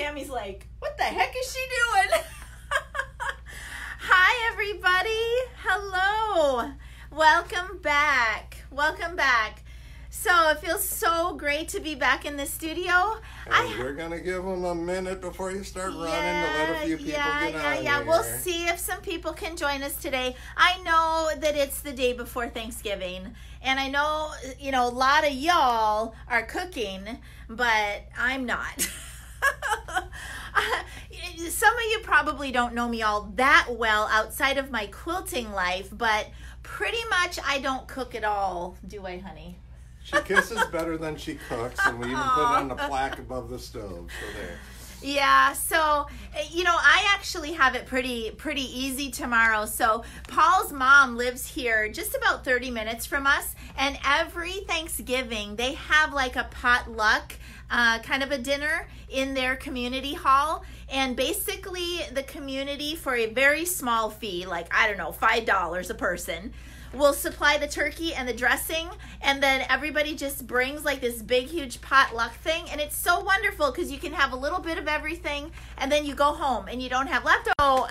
Tammy's like, what the heck is she doing? Hi, everybody. Hello. Welcome back. Welcome back. So it feels so great to be back in the studio. We're going to give them a minute before you start running to let a few people get on here. We'll see if some people can join us today. I know that it's the day before Thanksgiving, and I know, a lot of y'all are cooking, but I'm not. Some of you probably don't know me all that well outside of my quilting life, but pretty much I don't cook at all, do I, honey? She kisses better than she cooks, and we even put it on the plaque above the stove, so there. Yeah, so, I actually have it pretty easy tomorrow. So Paul's mom lives here just about 30 minutes from us, and every Thanksgiving they have like a potluck kind of a dinner in their community hall. And basically the community, for a very small fee, like, I don't know, $5 a person, will supply the turkey and the dressing, and then everybody just brings like this big huge potluck thing, and it's so wonderful because you can have a little bit of everything and then you go home and you don't have leftovers. So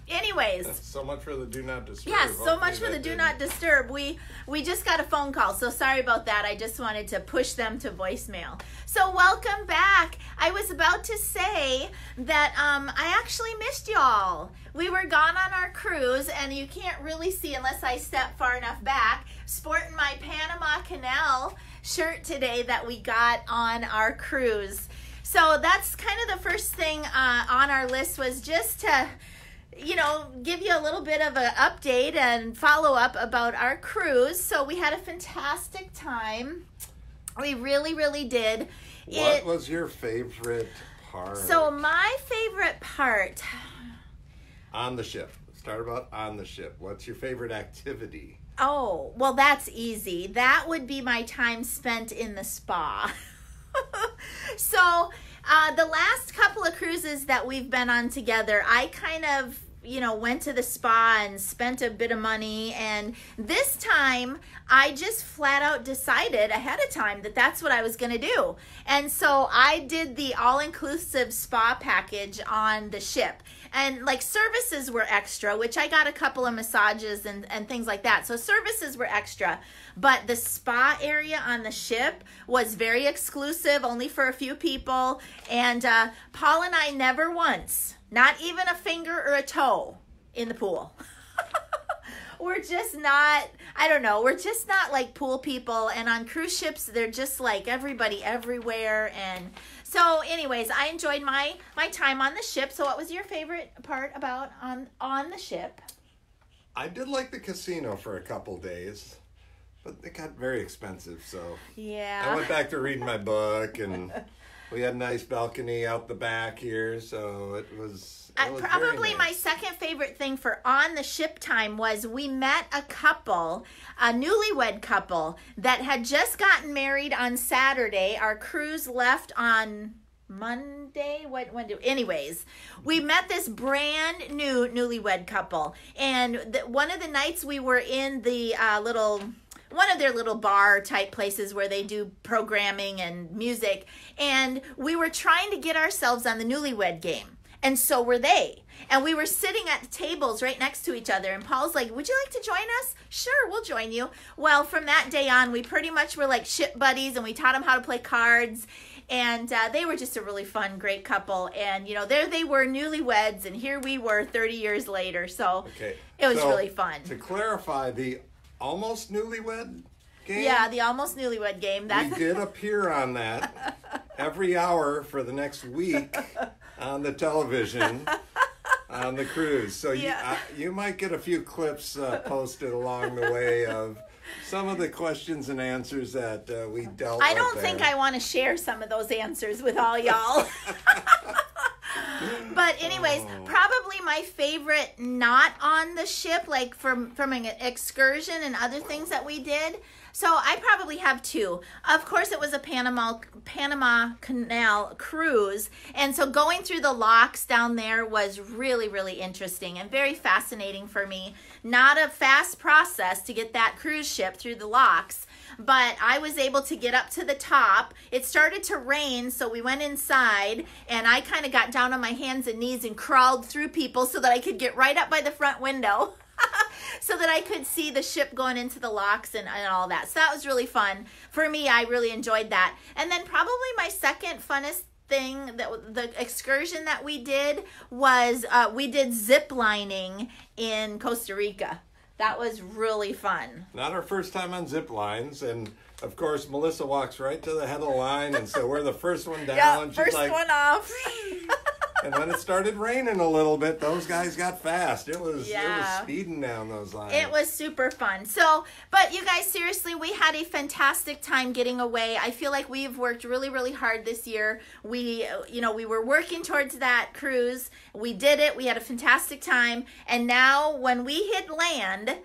anyways, that's so much for the do not disturb. Yeah, so much for the do not disturb. We just got a phone call, so sorry about that. I just wanted to push them to voicemail. So welcome back. I was about to say that I actually missed y'all. We were gone on our cruise, and you can't really see unless I step far enough back, sporting my Panama Canal shirt today that we got on our cruise. So that's kind of the first thing on our list, was just to, give you a little bit of an update and follow up about our cruise. So we had a fantastic time. We really, really did. What was your favorite part? So my favorite part... On the ship. Start about on the ship. What's your favorite activity? Oh, well, that's easy. That would be my time spent in the spa. So the last couple of cruises that we've been on together, I kind of, went to the spa and spent a bit of money. And this time, I just flat out decided ahead of time that that's what I was going to do. And so I did the all-inclusive spa package on the ship. And like services were extra, which I got a couple of massages and things like that. So services were extra. But the spa area on the ship was very exclusive, only for a few people. And Paul and I never once, not even a finger or a toe in the pool. We're just not, we're just not like pool people. And on cruise ships, they're just like everybody everywhere. And so anyways, I enjoyed my time on the ship. So what was your favorite part about on the ship? I did like the casino for a couple days, but it got very expensive. So yeah, I went back to reading my book, and we had a nice balcony out the back here. So it was probably nice. My second favorite thing for on the ship time was we met a newlywed couple that had just gotten married on Saturday. Our cruise left on Monday. Anyways, we met this brand new newlywed couple, and one of the nights we were in the one of their little bar type places where they do programming and music, and we were trying to get ourselves on the newlywed game. And so were they. And we were sitting at the tables right next to each other. And Paul's like, would you like to join us? Sure, we'll join you. Well, from that day on, we pretty much were like ship buddies, and we taught them how to play cards. And they were just a really fun, great couple. And, there they were, newlyweds, and here we were 30 years later. So it was really fun. To clarify, the almost newlywed game? Yeah, the almost newlywed game. We did appear on that every hour for the next week on the television on the cruise. So you might get a few clips posted along the way of some of the questions and answers that we dealt with. I don't think I want to share some of those answers with all y'all. But anyways, probably my favorite not on the ship, like from an excursion and other things that we did. So I probably have two. Of course, it was a Panama Canal cruise. And so going through the locks down there was really, really interesting and very fascinating for me. Not a fast process to get that cruise ship through the locks. but I was able to get up to the top. It started to rain, so we went inside, and I kind of got down on my hands and knees and crawled through people so that I could get right up by the front window so that I could see the ship going into the locks and all that. So that was really fun. For me, I really enjoyed that. And then probably my second funnest thing, that the excursion that we did was we did zip lining in Costa Rica. That was really fun. Not our first time on zip lines, and of course Melissa walks right to the head of the line, and so we're the first one down. Yeah, She's first like, one off. And when it started raining a little bit, those guys got fast. It was Yeah. speeding down those lines. It was super fun. So, but you guys, seriously, we had a fantastic time getting away. I feel like we've worked really, really hard this year. We were working towards that cruise. We did it. We had a fantastic time. And now when we hit land,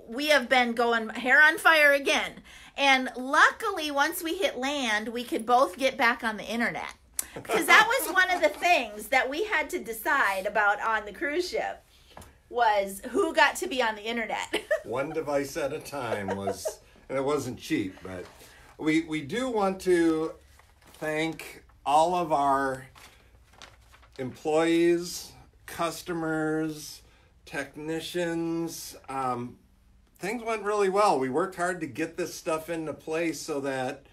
we have been going hair on fire again. And luckily, once we hit land, we could both get back on the internet. Because that was one of the things that we had to decide about on the cruise ship, was who got to be on the internet. One device at a time and it wasn't cheap, but we do want to thank all of our employees, customers, technicians. Things went really well. We worked hard to get this stuff into place so that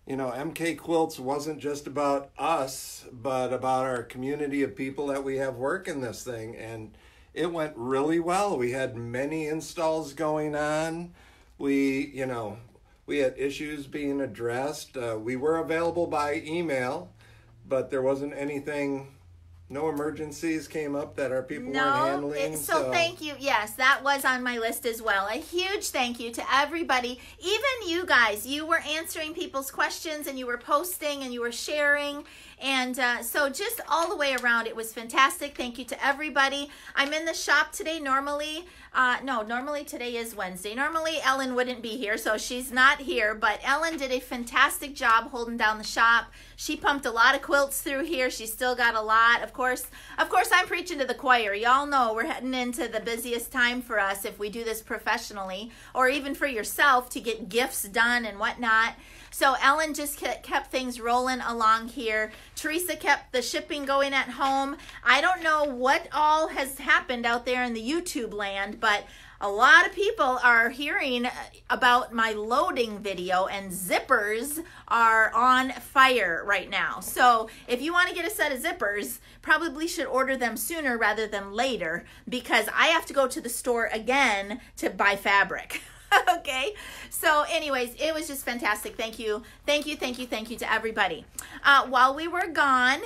MK Quilts wasn't just about us, but about our community of people that we have working this thing. And it went really well. We had many installs going on. We had issues being addressed. We were available by email, but there wasn't anything. No emergencies came up that our people weren't handling. So thank you. Yes, that was on my list as well. A huge thank you to everybody. Even you guys, you were answering people's questions, and you were posting, and you were sharing. And so just all the way around, it was fantastic. Thank you to everybody. I'm in the shop today. Normally today is Wednesday. Normally Ellen wouldn't be here, so she's not here. But Ellen did a fantastic job holding down the shop. She pumped a lot of quilts through here. She's still got a lot. Of course, I'm preaching to the choir. Y'all know we're heading into the busiest time for us if we do this professionally, or even for yourself to get gifts done and whatnot. So Ellen just kept things rolling along here. Teresa kept the shipping going at home. I don't know what all has happened out there in the YouTube land, but a lot of people are hearing about my loading video, and zippers are on fire right now. So if you want to get a set of zippers, probably should order them sooner rather than later, because I have to go to the store again to buy fabric. Okay, so anyways, it was just fantastic. Thank you to everybody. While we were gone,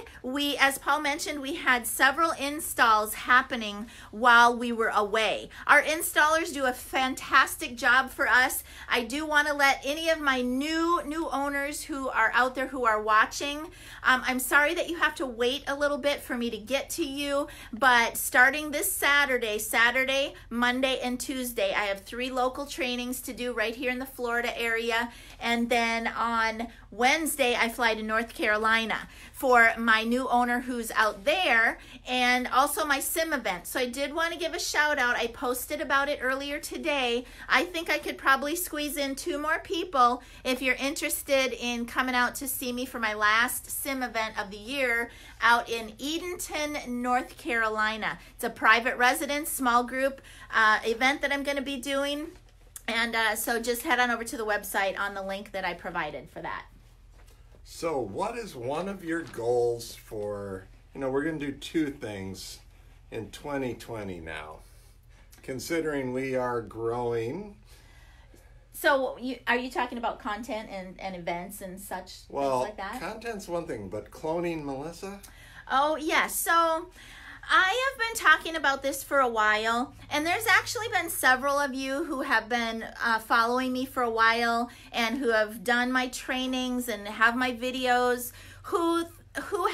as Paul mentioned, we had several installs happening while we were away. Our installers do a fantastic job for us. I do want to let any of my new owners who are out there who are watching, I'm sorry that you have to wait a little bit for me to get to you, but starting this Saturday, Monday, and Tuesday, I have 3 local trainings to do right here in the Florida area, and then on Wednesday I fly to North Carolina for my new owner who's out there, and also my sim event. So I did want to give a shout out. I posted about it earlier today. I think I could probably squeeze in 2 more people if you're interested in coming out to see me for my last sim event of the year out in Edenton, North Carolina. It's a private residence, small group event that I'm going to be doing. And so just head on over to the website on the link that I provided for that. So what is one of your goals for, we're going to do 2 things in 2020 now, considering we are growing. So are you talking about content and events and such, things like that? Well, content's one thing, but cloning Melissa? Oh, yes. So I have been talking about this for a while, and there's actually been several of you who have been following me for a while and who have done my trainings and have my videos who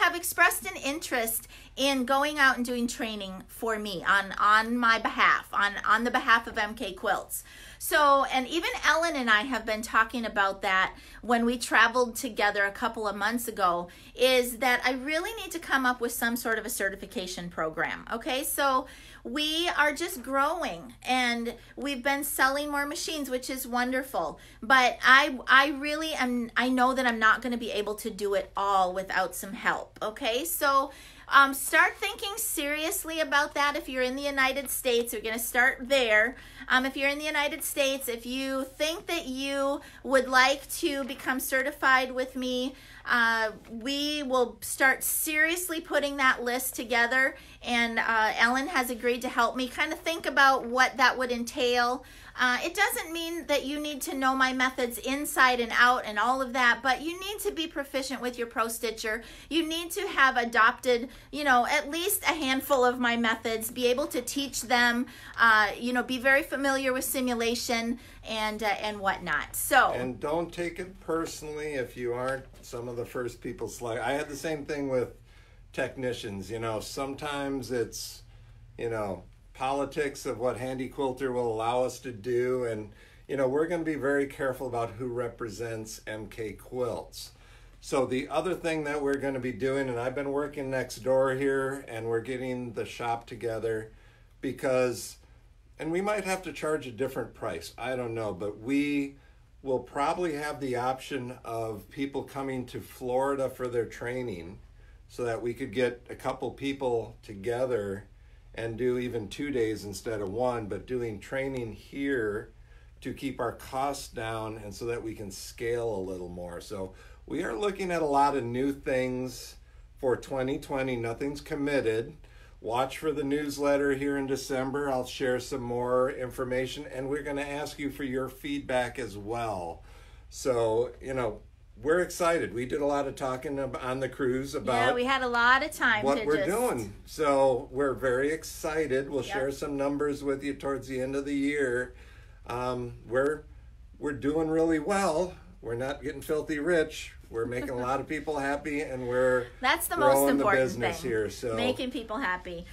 have expressed an interest in going out and doing training for me on my behalf, on the behalf of MK Quilts. So, and even Ellen and I have been talking about that when we traveled together a couple of months ago, is that I really need to come up with some sort of a certification program. Okay, so we are just growing and we've been selling more machines, which is wonderful. But I really am, I know that I'm not going to be able to do it all without some help. Okay, so start thinking seriously about that. If you're in the United States, you're going to start there. If you're in the United States, if you think that you would like to become certified with me, we will start seriously putting that list together. And Ellen has agreed to help me kind of think about what that would entail. It doesn't mean that you need to know my methods inside and out and all of that, but you need to be proficient with your Pro Stitcher. You need to have adopted, at least a handful of my methods, be able to teach them, be very familiar with simulation and whatnot. So, and don't take it personally if you aren't some of the first people select. I had the same thing with technicians. Sometimes it's, politics of what Handy Quilter will allow us to do, and we're going to be very careful about who represents MK Quilts. So the other thing that we're going to be doing, and I've been working next door here, and we're getting the shop together because, and we might have to charge a different price, I don't know, but we will probably have the option of people coming to Florida for their training so that we could get a couple people together and do even 2 days instead of one, but doing training here to keep our costs down and so that we can scale a little more. So we are looking at a lot of new things for 2020. Nothing's committed. Watch for the newsletter here in December. I'll share some more information, and we're going to ask you for your feedback as well. So, we're excited. We did a lot of talking on the cruise about we had a lot of time what we're doing. So we're very excited. We'll share some numbers with you towards the end of the year. We're doing really well. We're not getting filthy rich. We're making a lot of people happy, and that's the most important business thing here. So making people happy.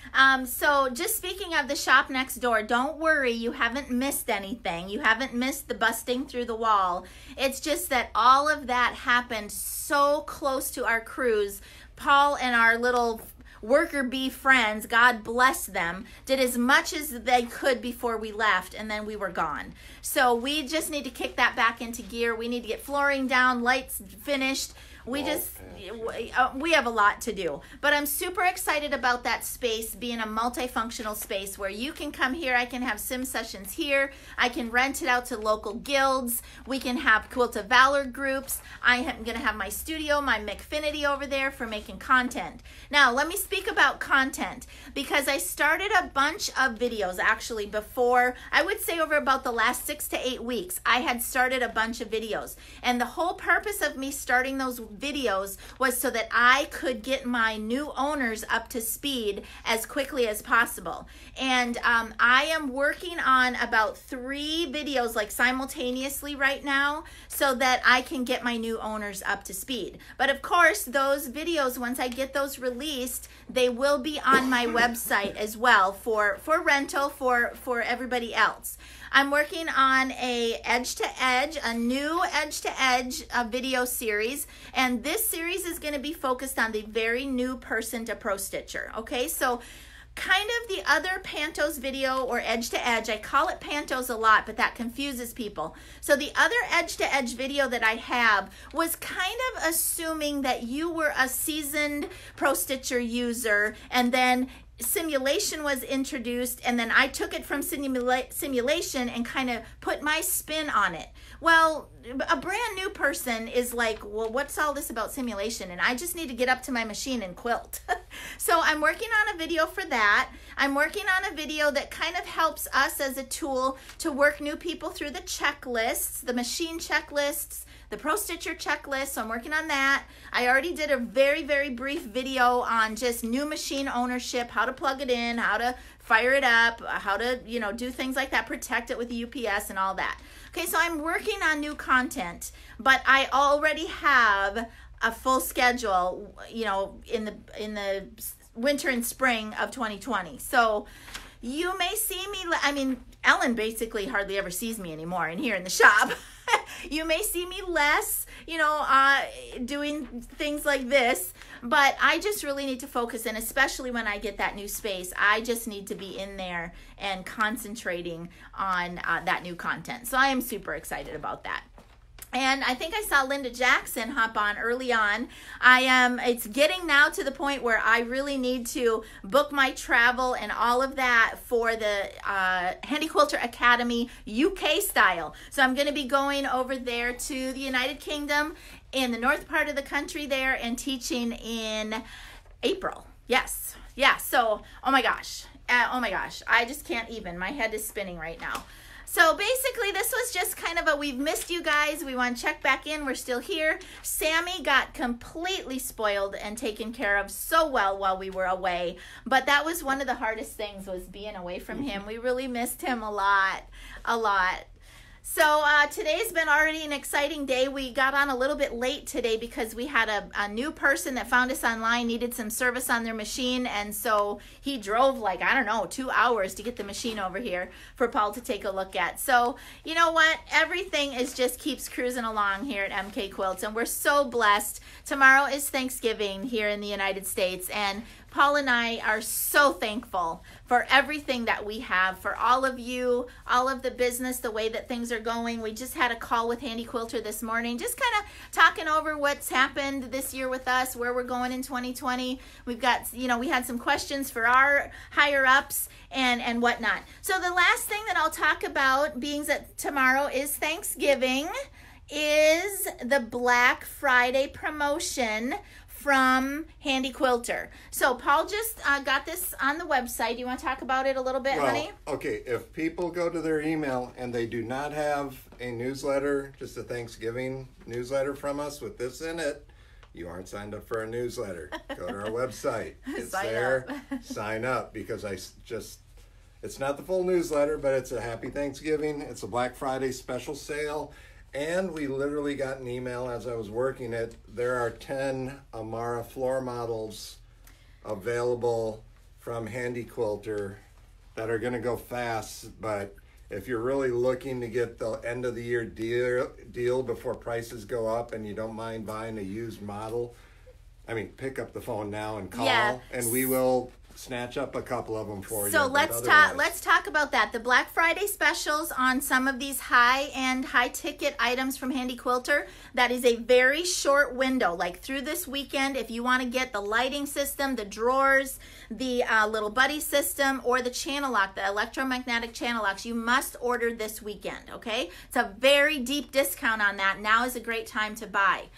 So just speaking of the shop next door, don't worry, you haven't missed anything. You haven't missed the busting through the wall. It's just that all of that happened so close to our cruise. Paul and our little worker bee friends, God bless them, did as much as they could before we left, and then we were gone. So we just need to kick that back into gear. We need to get flooring down, lights finished. We have a lot to do, but I'm super excited about that space being a multifunctional space where you can come here. I can have sim sessions here. I can rent it out to local guilds. We can have Quilt of Valor groups. I am going to have my studio, my Mcfinity over there for making content. Now, let me speak about content because I started a bunch of videos actually before, I would say over about the last 6 to 8 weeks, I had started a bunch of videos. And the whole purpose of me starting those videos was so that I could get my new owners up to speed as quickly as possible. And I am working on about 3 videos like simultaneously right now so that I can get my new owners up to speed. But of course, those videos, once I get those released, they will be on my website as well for rental for everybody else. I'm working on a new edge-to-edge video series, and this series is going to be focused on the very new person to Pro Stitcher. Okay, so kind of the other Pantos video or edge-to-edge, I call it Pantos a lot, but that confuses people. So the other edge-to-edge video that I have was kind of assuming that you were a seasoned Pro Stitcher user, and then simulation was introduced, and then I took it from simulation and kind of put my spin on it. Well, a brand new person is like, well, what's all this about simulation? And I just need to get up to my machine and quilt. So I'm working on a video for that. I'm working on a video that kind of helps us as a tool to work new people through the checklists, the machine checklists, the Pro Stitcher checklist. So I'm working on that. I already did a very, very brief video on just new machine ownership, how to plug it in, how to fire it up, how to, do things like that, protect it with the UPS and all that. Okay, so I'm working on new content, but I already have a full schedule, in the winter and spring of 2020. So You may see me, I mean, Ellen basically hardly ever sees me anymore in here in the shop. You may see me less, doing things like this, but I just really need to focus, and especially when I get that new space, I just need to be in there and concentrating on that new content. So I am super excited about that. And I think I saw Linda Jackson hop on early on. It's getting now to the point where I really need to book my travel and all of that for the Handy Quilter Academy UK style. So I'm going to be going over there to the United Kingdom in the north part of the country there and teaching in April. Yes. Yeah. So, oh my gosh. I just can't even. My head is spinning right now. So basically, this was just kind of we've missed you guys. We want to check back in. We're still here. Sammy got completely spoiled and taken care of so well while we were away. But that was one of the hardest things, was being away from him. We really missed him a lot. So today's been already an exciting day. We got on a little bit late today because we had a new person that found us online, needed some service on their machine, and so he drove 2 hours to get the machine over here for Paul to take a look at. So you know what? Everything just keeps cruising along here at MK Quilts, and we're so blessed. Tomorrow is Thanksgiving here in the United States, and Paul and I are so thankful for everything that we have, for all of you, all of the business, the way that things are going. We just had a call with Handy Quilter this morning, just kind of talking over what's happened this year with us, where we're going in 2020. We've got, we had some questions for our higher ups and whatnot. So the last thing that I'll talk about, being that tomorrow is Thanksgiving, is the Black Friday promotion from Handy Quilter. So Paul just got this on the website. Do you want to talk about it a little bit, honey? Okay, if people go to their email and they do not have a newsletter, just a Thanksgiving newsletter from us with this in it, you aren't signed up for a newsletter. Go to our website. It's there. Sign up, because it's not the full newsletter, but it's a Happy Thanksgiving. It's a Black Friday special sale. And we literally got an email as I was working it. There are 10 Amara floor models available from Handy Quilter that are going to go fast. But if you're really looking to get the end of the year deal before prices go up and you don't mind buying a used model, pick up the phone now and call, and we will snatch up a couple of them for you. So let's talk about that. The Black Friday specials on some of these high-end, high-ticket items from Handy Quilter. That is a very short window, like through this weekend. If you want to get the lighting system, the drawers, the little buddy system, or the channel lock, the electromagnetic channel locks, you must order this weekend, okay? It's a very deep discount on that. Now is a great time to buy.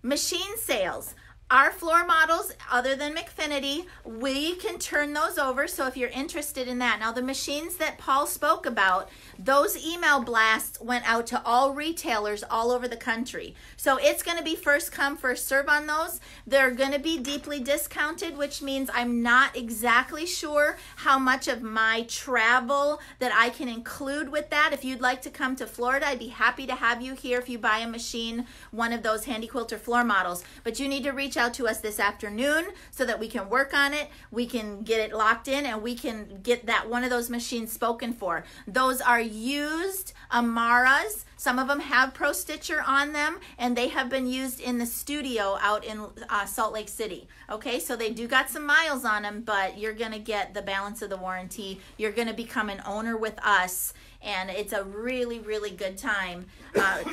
Machine sales. Our floor models, other than McFinity, we can turn those over, so if you're interested in that. Now, the machines that Paul spoke about, those email blasts went out to all retailers all over the country. So it's going to be first come, first serve on those. They're going to be deeply discounted, which means I'm not exactly sure how much of my travel that I can include with that. If you'd like to come to Florida, I'd be happy to have you here if you buy a machine, one of those Handy Quilter floor models. But you need to reach out to us this afternoon so that we can work on it, we can get it locked in, and we can get that one of those machines spoken for. Those are used Amaras. Some of them have Pro Stitcher on them, and they have been used in the studio out in Salt Lake City. Okay, so they do got some miles on them, but you're going to get the balance of the warranty. You're going to become an owner with us, and it's a really, really good time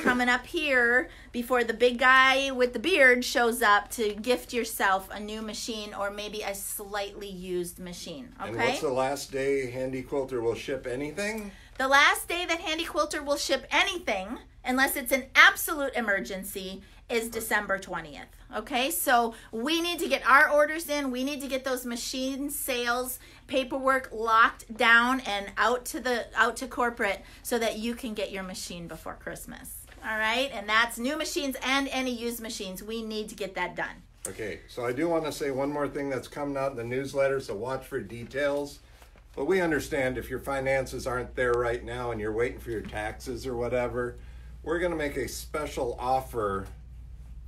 coming up here before the big guy with the beard shows up to gift yourself a new machine or maybe a slightly used machine. Okay? And what's the last day Handy Quilter will ship anything? The last day that Handy Quilter will ship anything, unless it's an absolute emergency, is December 20th. Okay, so we need to get our orders in. We need to get those machine sales paperwork locked down and out to corporate so that you can get your machine before Christmas. All right, and that's new machines and any used machines. We need to get that done. Okay, so I do want to say one more thing that's coming out in the newsletter, so watch for details. But we understand if your finances aren't there right now and you're waiting for your taxes or whatever, we're going to make a special offer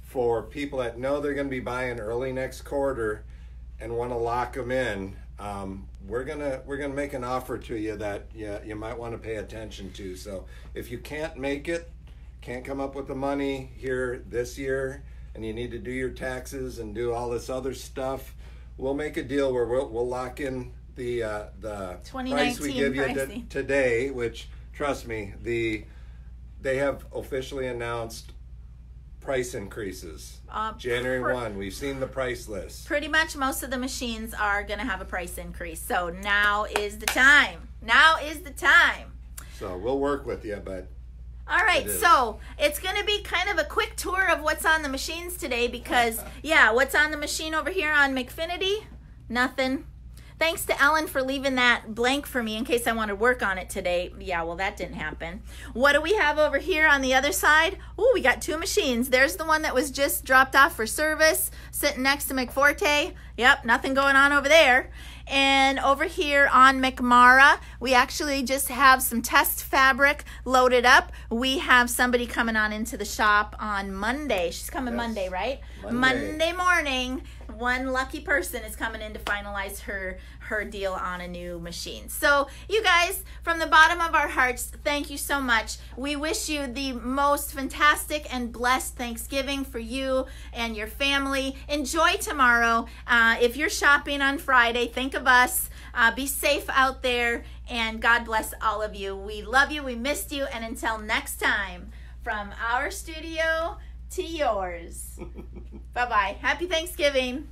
for people that know they're going to be buying early next quarter and want to lock them in. we're gonna make an offer to you that you might want to pay attention to. So if you can't make it, can't come up with the money here this year, and you need to do your taxes and do all this other stuff, we'll make a deal where we'll lock in the price we give you today, which, trust me, they have officially announced price increases. January 1, we've seen the price list. Pretty much most of the machines are going to have a price increase. So now is the time. Now is the time. So we'll work with you, but... All right, so it's going to be kind of a quick tour of what's on the machines today because, yeah, what's on the machine over here on McFinity? Nothing. Thanks to Ellen for leaving that blank for me in case I want to work on it today. Yeah, well, that didn't happen. What do we have over here on the other side? Oh, we got two machines. There's the one that was just dropped off for service, sitting next to McForte. Yep, nothing going on over there. And over here on McMara, we actually just have some test fabric loaded up. We have somebody coming on into the shop on Monday. She's coming Monday, right? Monday morning. One lucky person is coming in to finalize her deal on a new machine. So you guys, from the bottom of our hearts, thank you so much. We wish you the most fantastic and blessed Thanksgiving for you and your family. Enjoy tomorrow. If you're shopping on Friday, think of us. Be safe out there, and God bless all of you. We love you. We missed you. And until next time, from our studio to yours. Bye-bye. Happy Thanksgiving.